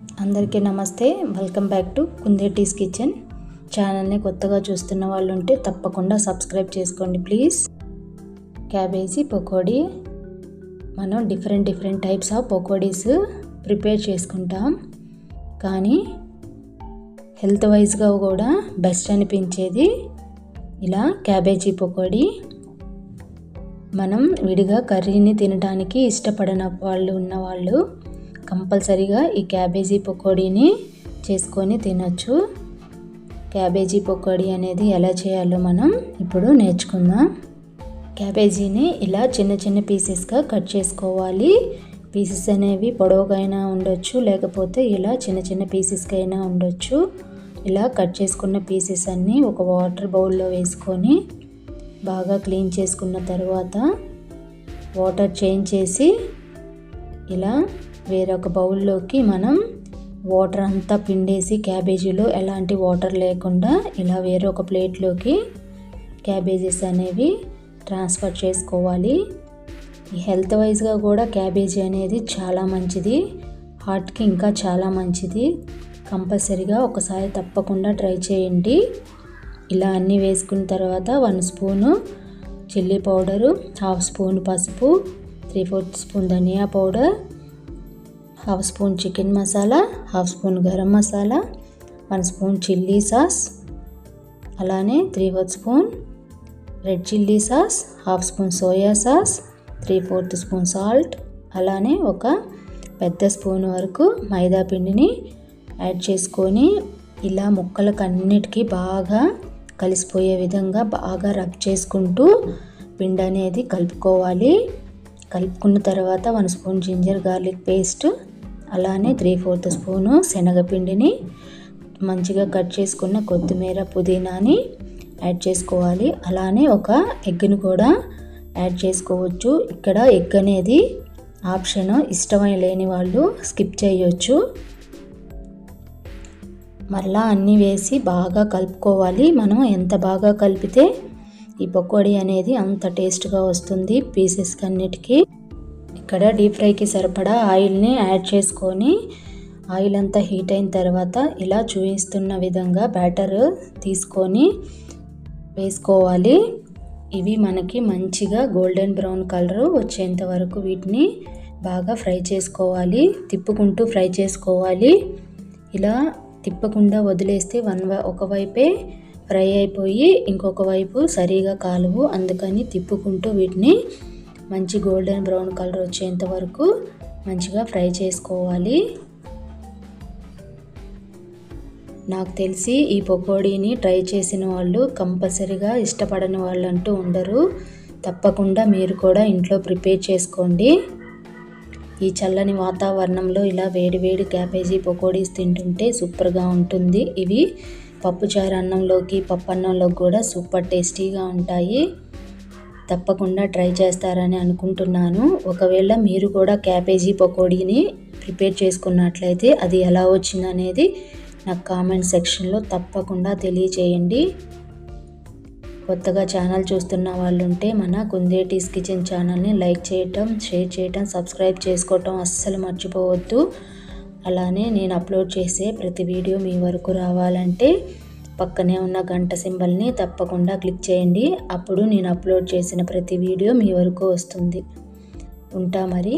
అందరికీ నమస్తే. Welcome back to కుందేటీస్ kitchen ఛానల్ని కొత్తగా చూస్తున్న వాళ్ళు ఉంటే తప్పకుండా సబ్స్క్రైబ్ చేసుకోండి ప్లీజ్. క్యాబేజీ పకోడీ మనం different types of pakodis prepare చేసుకుంటాం, కానీ హెల్త్ వైజ్గా కూడా బెస్ట్ అనిపించేది ఇలా క్యాబేజీ పకోడీ. మనం విడిగా కర్రీని తినడానికి ఇష్టపడని వాళ్ళు ఉన్నవాళ్ళు కంపల్సరీగా ఈ క్యాబేజీ పకోడీని చేసుకొని తినొచ్చు. క్యాబేజీ పకోడీ అనేది ఎలా చేయాలో మనం ఇప్పుడు నేర్చుకుందాం. క్యాబేజీని ఇలా చిన్న పీసెస్గా కట్ చేసుకోవాలి. పీసెస్ అనేవి పొడవుగైనా ఉండొచ్చు, లేకపోతే ఇలా చిన్న పీసెస్గా అయినా ఉండొచ్చు. ఇలా కట్ చేసుకున్న పీసెస్ అన్నీ ఒక వాటర్ బౌల్లో వేసుకొని బాగా క్లీన్ చేసుకున్న తర్వాత వాటర్ చేంజ్ చేసి ఇలా వేరొక బౌల్లోకి మనం వాటర్ అంతా పిండేసి, క్యాబేజీలో ఎలాంటి వాటర్ లేకుండా ఇలా వేరొక ప్లేట్లోకి క్యాబేజీస్ అనేవి ట్రాన్స్ఫర్ చేసుకోవాలి. ఈ హెల్త్ వైజ్గా కూడా క్యాబేజీ అనేది చాలా మంచిది, హార్ట్కి ఇంకా చాలా మంచిది. కంపల్సరీగా ఒకసారి తప్పకుండా ట్రై చేయండి. ఇలా అన్నీ వేసుకున్న తర్వాత 1 స్పూను చిల్లీ పౌడరు, 1/2 స్పూన్ పసుపు, 3/4 స్పూన్ ధనియా powder, 1/2 spoon chicken masala, 1/2 spoon garam masala, 1 spoon chilli sauce, అలానే 3/4 spoon red chilli sauce, 1/2 spoon soya sauce, 3/4 spoon salt, అలానే ఒక పెద్ద స్పూన్ వరకు మైదా పిండిని యాడ్ చేసుకొని ఇలా ముక్కలకు అన్నిటికీ బాగా కలిసిపోయే విధంగా బాగా రబ్ చేసుకుంటూ పిండి అనేది కలుపుకోవాలి. కలుపుకున్న తర్వాత 1 స్పూన్ జింజర్ గార్లిక్ పేస్ట్, అలానే 3/4 స్పూను శనగపిండిని, మంచిగా కట్ చేసుకున్న కొత్తిమీర పుదీనాని యాడ్ చేసుకోవాలి. అలానే ఒక ఎగ్ని కూడా యాడ్ చేసుకోవచ్చు. ఇక్కడ ఎగ్ అనేది ఆప్షన్, ఇష్టమైన లేని వాళ్ళు స్కిప్ చేయొచ్చు. మరలా అన్నీ వేసి బాగా కలుపుకోవాలి. మనం ఎంత బాగా కలిపితే ఈ పకోడీ అనేది అంత టేస్ట్గా వస్తుంది పీసెస్కి అన్నిటికీ. ఇక్కడ డీప్ ఫ్రైకి సరిపడా ఆయిల్ని యాడ్ చేసుకొని ఆయిల్ అంతా హీట్ అయిన తర్వాత ఇలా చూపిస్తున్న విధంగా బ్యాటర్ తీసుకొని వేసుకోవాలి. ఇవి మనకి మంచిగా గోల్డెన్ బ్రౌన్ కలర్ వచ్చేంత వరకు వీటిని బాగా ఫ్రై చేసుకోవాలి. తిప్పుకుంటూ ఫ్రై చేసుకోవాలి. ఇలా తిప్పకుండా వదిలేస్తే ఒకవైపే ఫ్రై అయిపోయి ఇంకొక వైపు సరిగా కాలువు. అందుకని తిప్పుకుంటూ వీటిని మంచి గోల్డెన్ బ్రౌన్ కలర్ వచ్చేంత వరకు మంచిగా ఫ్రై చేసుకోవాలి. నాకు తెలిసి ఈ పకోడీని ట్రై చేసిన వాళ్ళు కంపల్సరీగా ఇష్టపడని వాళ్ళు అంటూ ఉండరు. తప్పకుండా మీరు కూడా ఇంట్లో ప్రిపేర్ చేసుకోండి. ఈ చల్లని వాతావరణంలో ఇలా వేడి క్యాబేజీ పకోడీస్ తింటుంటే సూపర్గా ఉంటుంది. ఇవి పప్పుచారు అన్నంలోకి, పప్పన్నంలోకి కూడా సూపర్ టేస్టీగా ఉంటాయి. తప్పకుండా ట్రై చేస్తారని అనుకుంటున్నాను. ఒకవేళ మీరు కూడా క్యాబేజీ పకోడీని ప్రిపేర్ చేసుకున్నట్లయితే అది ఎలా వచ్చిందనేది నాకు కామెంట్ సెక్షన్లో తప్పకుండా తెలియచేయండి. కొత్తగా ఛానల్ చూస్తున్న వాళ్ళు ఉంటే మన కుందేటీస్ కిచెన్ ఛానల్ని లైక్ చేయటం, షేర్ చేయటం, సబ్స్క్రైబ్ చేసుకోవటం అస్సలు మర్చిపోవద్దు. అలానే నేను అప్లోడ్ చేసే ప్రతి వీడియో మీ వరకు రావాలంటే పక్కనే ఉన్న గంట సింబల్ని తప్పకుండా క్లిక్ చేయండి. అప్పుడు నేను అప్లోడ్ చేసిన ప్రతి వీడియో మీ వరకు వస్తుంది. ఉంటా మరి.